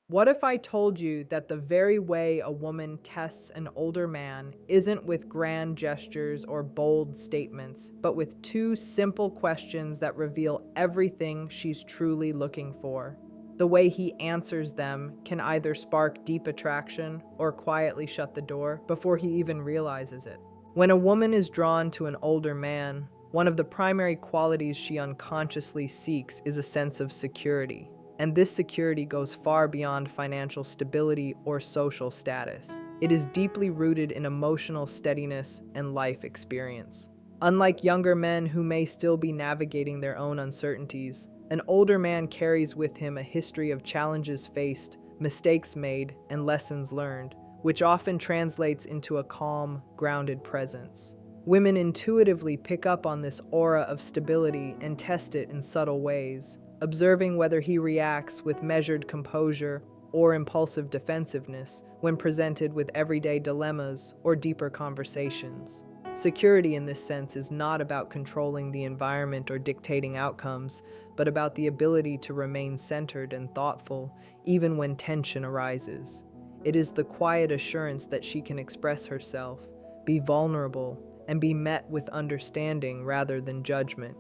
What if I told you that the very way a woman tests an older man isn't with grand gestures or bold statements, but with two simple questions that reveal everything she's truly looking for? The way he answers them can either spark deep attraction or quietly shut the door before he even realizes it. When a woman is drawn to an older man, one of the primary qualities she unconsciously seeks is a sense of security. And this security goes far beyond financial stability or social status. It is deeply rooted in emotional steadiness and life experience. Unlike younger men who may still be navigating their own uncertainties, an older man carries with him a history of challenges faced, mistakes made, and lessons learned, which often translates into a calm, grounded presence. Women intuitively pick up on this aura of stability and test it in subtle ways, observing whether he reacts with measured composure or impulsive defensiveness when presented with everyday dilemmas or deeper conversations. Security in this sense is not about controlling the environment or dictating outcomes, but about the ability to remain centered and thoughtful even when tension arises. It is the quiet assurance that she can express herself, be vulnerable, and be met with understanding rather than judgment.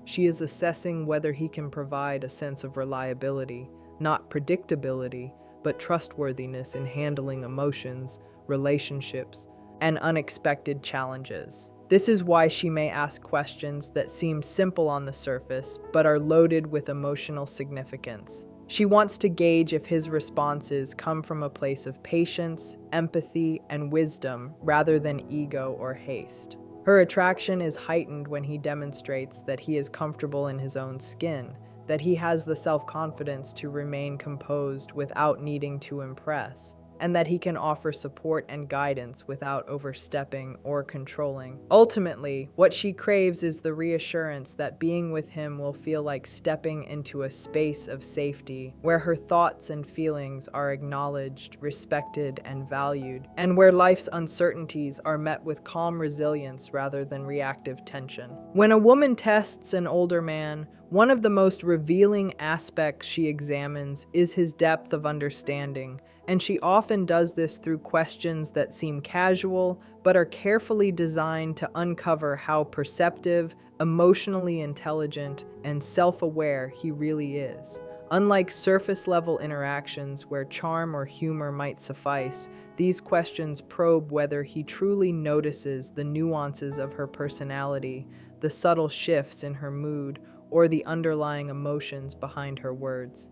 She is assessing whether he can provide a sense of reliability, not predictability, but trustworthiness in handling emotions, relationships, and unexpected challenges. This is why she may ask questions that seem simple on the surface, but are loaded with emotional significance. She wants to gauge if his responses come from a place of patience, empathy, and wisdom rather than ego or haste. Her attraction is heightened when he demonstrates that he is comfortable in his own skin, that he has the self-confidence to remain composed without needing to impress, and that he can offer support and guidance without overstepping or controlling. Ultimately, what she craves is the reassurance that being with him will feel like stepping into a space of safety, where her thoughts and feelings are acknowledged, respected, and valued, and where life's uncertainties are met with calm resilience rather than reactive tension. When a woman tests an older man, one of the most revealing aspects she examines is his depth of understanding, and she often does this through questions that seem casual but are carefully designed to uncover how perceptive, emotionally intelligent, and self-aware he really is. Unlike surface-level interactions where charm or humor might suffice, these questions probe whether he truly notices the nuances of her personality, the subtle shifts in her mood, or the underlying emotions behind her words.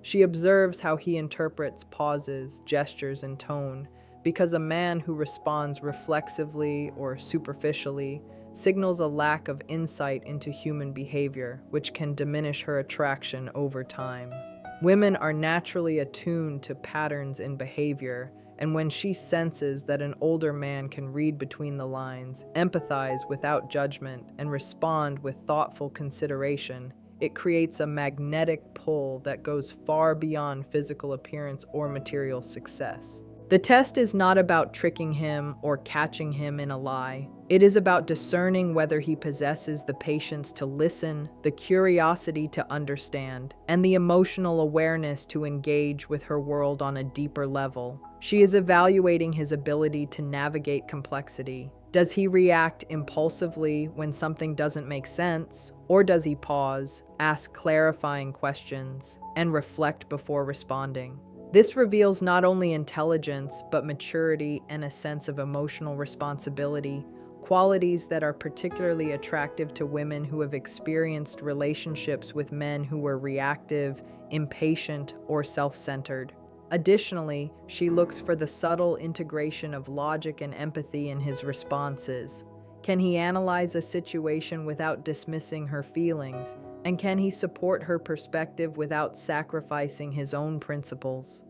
She observes how he interprets pauses, gestures, and tone, because a man who responds reflexively or superficially signals a lack of insight into human behavior, which can diminish her attraction over time. Women are naturally attuned to patterns in behavior, and when she senses that an older man can read between the lines, empathize without judgment, and respond with thoughtful consideration, it creates a magnetic pull that goes far beyond physical appearance or material success. The test is not about tricking him or catching him in a lie. It is about discerning whether he possesses the patience to listen, the curiosity to understand, and the emotional awareness to engage with her world on a deeper level. She is evaluating his ability to navigate complexity. Does he react impulsively when something doesn't make sense? Or does he pause, ask clarifying questions, and reflect before responding? This reveals not only intelligence, but maturity and a sense of emotional responsibility, qualities that are particularly attractive to women who have experienced relationships with men who were reactive, impatient, or self-centered. Additionally, she looks for the subtle integration of logic and empathy in his responses. Can he analyze a situation without dismissing her feelings? And can he support her perspective without sacrificing his own principles?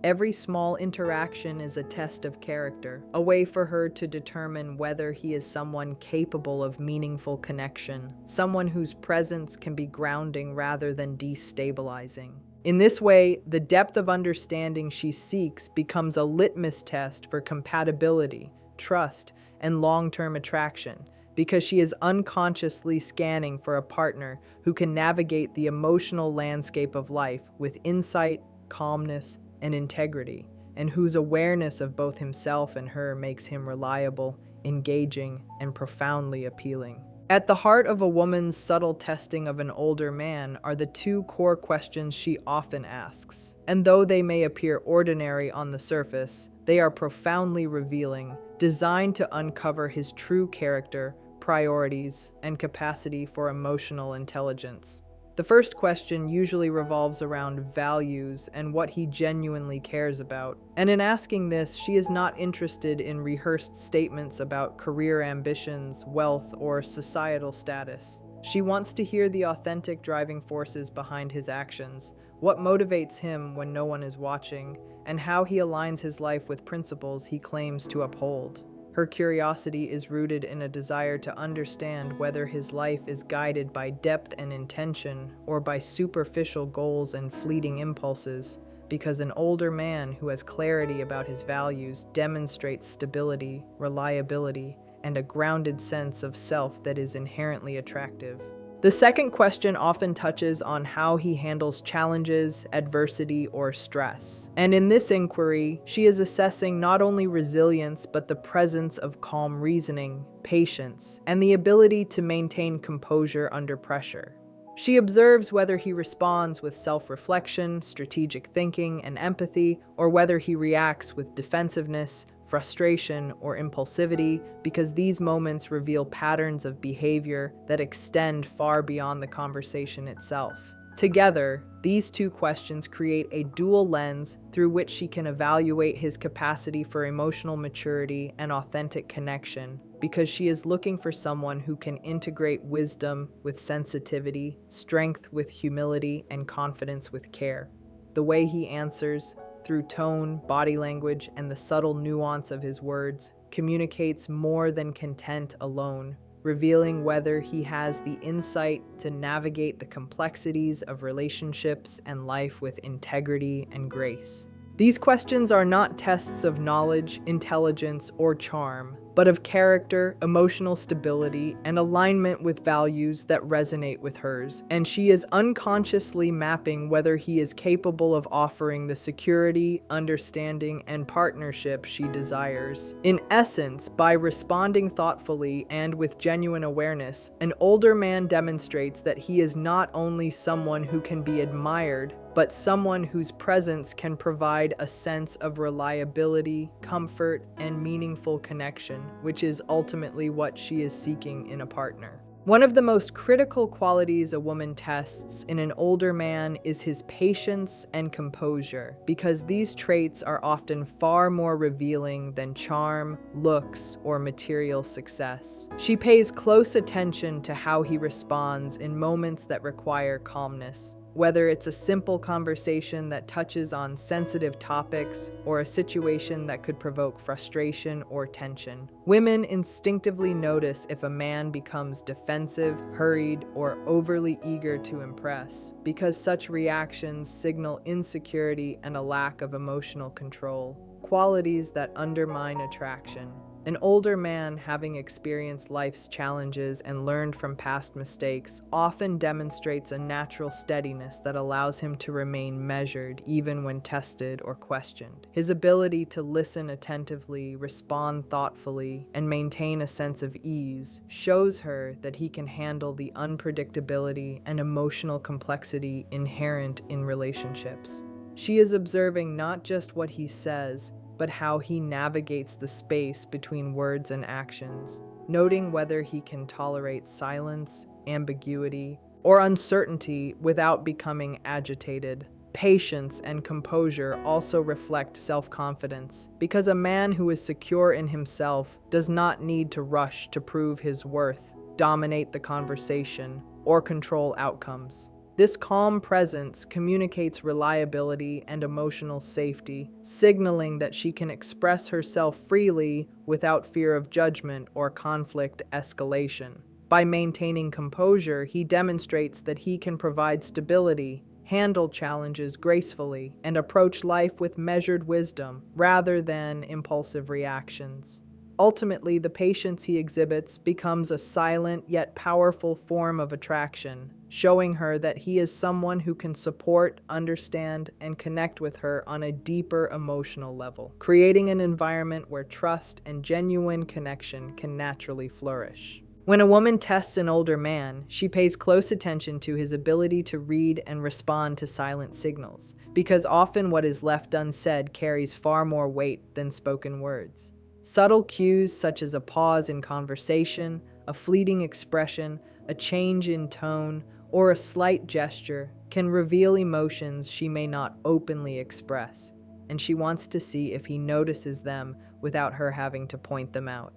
Every small interaction is a test of character, a way for her to determine whether he is someone capable of meaningful connection, someone whose presence can be grounding rather than destabilizing. In this way, the depth of understanding she seeks becomes a litmus test for compatibility, trust, and long-term attraction, because she is unconsciously scanning for a partner who can navigate the emotional landscape of life with insight, calmness, and integrity, and whose awareness of both himself and her makes him reliable, engaging, and profoundly appealing. At the heart of a woman's subtle testing of an older man are the two core questions she often asks. And though they may appear ordinary on the surface, they are profoundly revealing, designed to uncover his true character, priorities, and capacity for emotional intelligence. The first question usually revolves around values and what he genuinely cares about. And in asking this, she is not interested in rehearsed statements about career ambitions, wealth, or societal status. She wants to hear the authentic driving forces behind his actions, what motivates him when no one is watching, and how he aligns his life with principles he claims to uphold. Her curiosity is rooted in a desire to understand whether his life is guided by depth and intention or by superficial goals and fleeting impulses, because an older man who has clarity about his values demonstrates stability, reliability, and a grounded sense of self that is inherently attractive. The second question often touches on how he handles challenges, adversity, or stress. And in this inquiry, she is assessing not only resilience, but the presence of calm reasoning, patience, and the ability to maintain composure under pressure. She observes whether he responds with self-reflection, strategic thinking, and empathy, or whether he reacts with defensiveness, frustration, or impulsivity, because these moments reveal patterns of behavior that extend far beyond the conversation itself. Together, these two questions create a dual lens through which she can evaluate his capacity for emotional maturity and authentic connection, because she is looking for someone who can integrate wisdom with sensitivity, strength with humility, and confidence with care. The way he answers, through tone, body language, and the subtle nuance of his words, communicates more than content alone, revealing whether he has the insight to navigate the complexities of relationships and life with integrity and grace. These questions are not tests of knowledge, intelligence, or charm, but of character, emotional stability, and alignment with values that resonate with hers, and she is unconsciously mapping whether he is capable of offering the security, understanding, and partnership she desires. In essence, by responding thoughtfully and with genuine awareness, an older man demonstrates that he is not only someone who can be admired, but someone whose presence can provide a sense of reliability, comfort, and meaningful connection, which is ultimately what she is seeking in a partner. One of the most critical qualities a woman tests in an older man is his patience and composure, because these traits are often far more revealing than charm, looks, or material success. She pays close attention to how he responds in moments that require calmness, whether it's a simple conversation that touches on sensitive topics or a situation that could provoke frustration or tension. Women instinctively notice if a man becomes defensive, hurried, or overly eager to impress, because such reactions signal insecurity and a lack of emotional control, qualities that undermine attraction. An older man, having experienced life's challenges and learned from past mistakes, often demonstrates a natural steadiness that allows him to remain measured even when tested or questioned. His ability to listen attentively, respond thoughtfully, and maintain a sense of ease shows her that he can handle the unpredictability and emotional complexity inherent in relationships. She is observing not just what he says, but how he navigates the space between words and actions, noting whether he can tolerate silence, ambiguity, or uncertainty without becoming agitated. Patience and composure also reflect self-confidence, because a man who is secure in himself does not need to rush to prove his worth, dominate the conversation, or control outcomes. This calm presence communicates reliability and emotional safety, signaling that she can express herself freely without fear of judgment or conflict escalation. By maintaining composure, he demonstrates that he can provide stability, handle challenges gracefully, and approach life with measured wisdom rather than impulsive reactions. Ultimately, the patience he exhibits becomes a silent yet powerful form of attraction, showing her that he is someone who can support, understand, and connect with her on a deeper emotional level, creating an environment where trust and genuine connection can naturally flourish. When a woman tests an older man, she pays close attention to his ability to read and respond to silent signals, because often what is left unsaid carries far more weight than spoken words. Subtle cues such as a pause in conversation, a fleeting expression, a change in tone, or a slight gesture can reveal emotions she may not openly express, and she wants to see if he notices them without her having to point them out.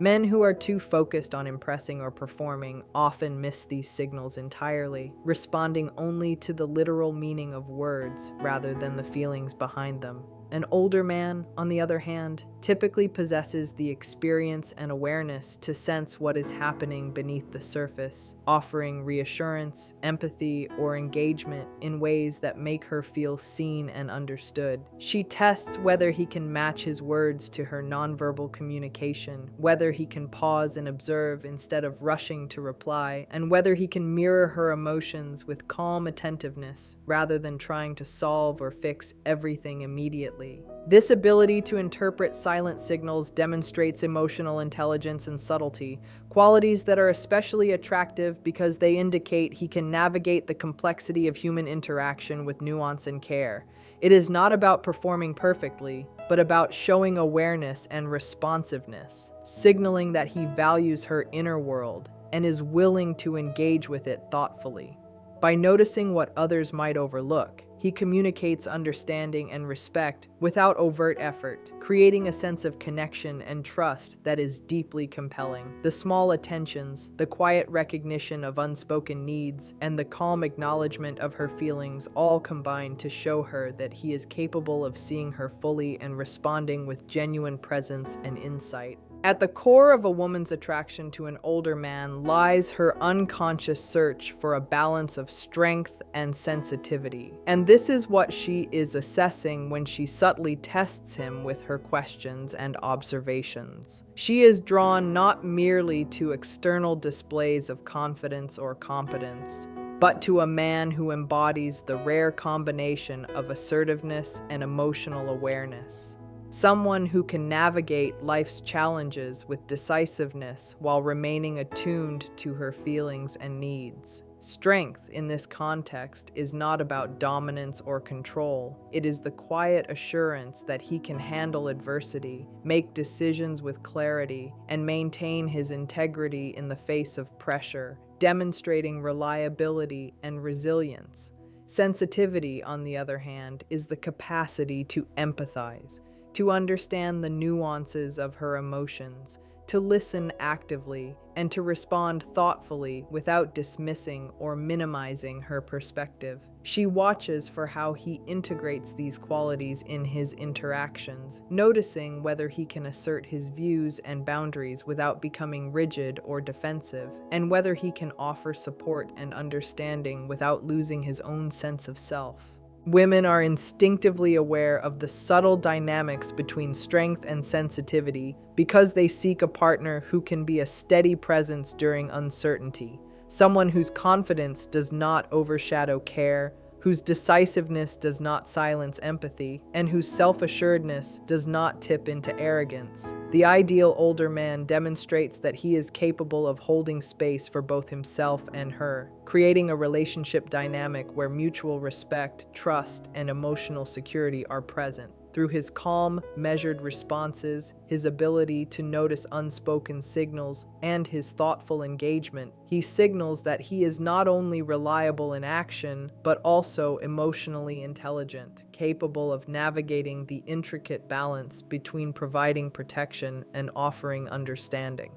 Men who are too focused on impressing or performing often miss these signals entirely, responding only to the literal meaning of words rather than the feelings behind them. An older man, on the other hand, typically possesses the experience and awareness to sense what is happening beneath the surface, offering reassurance, empathy, or engagement in ways that make her feel seen and understood. She tests whether he can match his words to her nonverbal communication, whether he can pause and observe instead of rushing to reply, and whether he can mirror her emotions with calm attentiveness rather than trying to solve or fix everything immediately. This ability to interpret silent signals demonstrates emotional intelligence and subtlety, qualities that are especially attractive because they indicate he can navigate the complexity of human interaction with nuance and care. It is not about performing perfectly, but about showing awareness and responsiveness, signaling that he values her inner world and is willing to engage with it thoughtfully. By noticing what others might overlook, he communicates understanding and respect without overt effort, creating a sense of connection and trust that is deeply compelling. The small attentions, the quiet recognition of unspoken needs, and the calm acknowledgement of her feelings all combine to show her that he is capable of seeing her fully and responding with genuine presence and insight. At the core of a woman's attraction to an older man lies her unconscious search for a balance of strength and sensitivity. And this is what she is assessing when she subtly tests him with her questions and observations. She is drawn not merely to external displays of confidence or competence, but to a man who embodies the rare combination of assertiveness and emotional awareness. Someone who can navigate life's challenges with decisiveness while remaining attuned to her feelings and needs. Strength in this context is not about dominance or control. It is the quiet assurance that he can handle adversity, make decisions with clarity, and maintain his integrity in the face of pressure, demonstrating reliability and resilience. Sensitivity, on the other hand, is the capacity to empathize, to understand the nuances of her emotions, to listen actively, and to respond thoughtfully without dismissing or minimizing her perspective. She watches for how he integrates these qualities in his interactions, noticing whether he can assert his views and boundaries without becoming rigid or defensive, and whether he can offer support and understanding without losing his own sense of self. Women are instinctively aware of the subtle dynamics between strength and sensitivity because they seek a partner who can be a steady presence during uncertainty, someone whose confidence does not overshadow care, whose decisiveness does not silence empathy, and whose self-assuredness does not tip into arrogance. The ideal older man demonstrates that he is capable of holding space for both himself and her, creating a relationship dynamic where mutual respect, trust, and emotional security are present. Through his calm, measured responses, his ability to notice unspoken signals, and his thoughtful engagement, he signals that he is not only reliable in action, but also emotionally intelligent, capable of navigating the intricate balance between providing protection and offering understanding.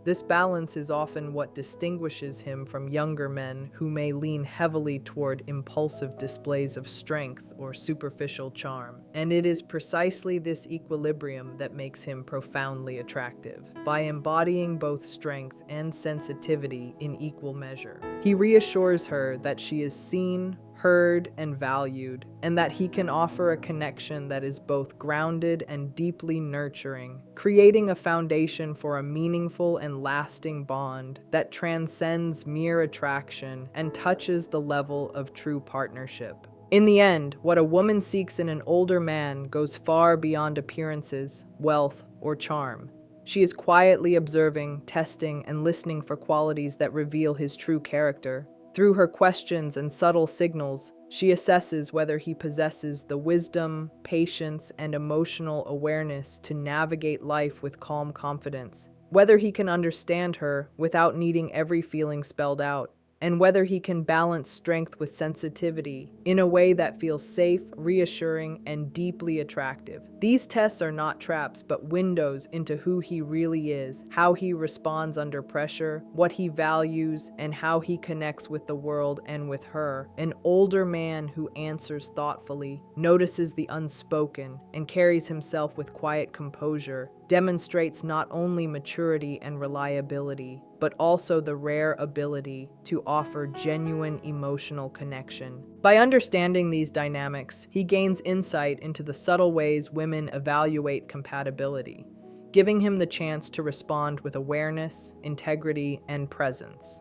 This balance is often what distinguishes him from younger men who may lean heavily toward impulsive displays of strength or superficial charm. And it is precisely this equilibrium that makes him profoundly attractive. By embodying both strength and sensitivity in equal measure, he reassures her that she is seen, heard, and valued, and that he can offer a connection that is both grounded and deeply nurturing, creating a foundation for a meaningful and lasting bond that transcends mere attraction and touches the level of true partnership. In the end, what a woman seeks in an older man goes far beyond appearances, wealth, or charm. She is quietly observing, testing, and listening for qualities that reveal his true character. Through her questions and subtle signals, she assesses whether he possesses the wisdom, patience, and emotional awareness to navigate life with calm confidence, whether he can understand her without needing every feeling spelled out, and whether he can balance strength with sensitivity in a way that feels safe, reassuring, and deeply attractive. These tests are not traps, but windows into who he really is, how he responds under pressure, what he values, and how he connects with the world and with her. An older man who answers thoughtfully, notices the unspoken, and carries himself with quiet composure demonstrates not only maturity and reliability, but also the rare ability to offer genuine emotional connection. By understanding these dynamics, he gains insight into the subtle ways women evaluate compatibility, giving him the chance to respond with awareness, integrity, and presence.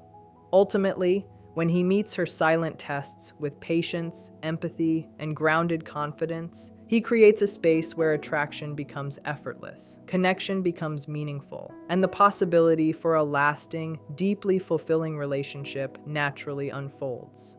Ultimately, when he meets her silent tests with patience, empathy, and grounded confidence, he creates a space where attraction becomes effortless, connection becomes meaningful, and the possibility for a lasting, deeply fulfilling relationship naturally unfolds.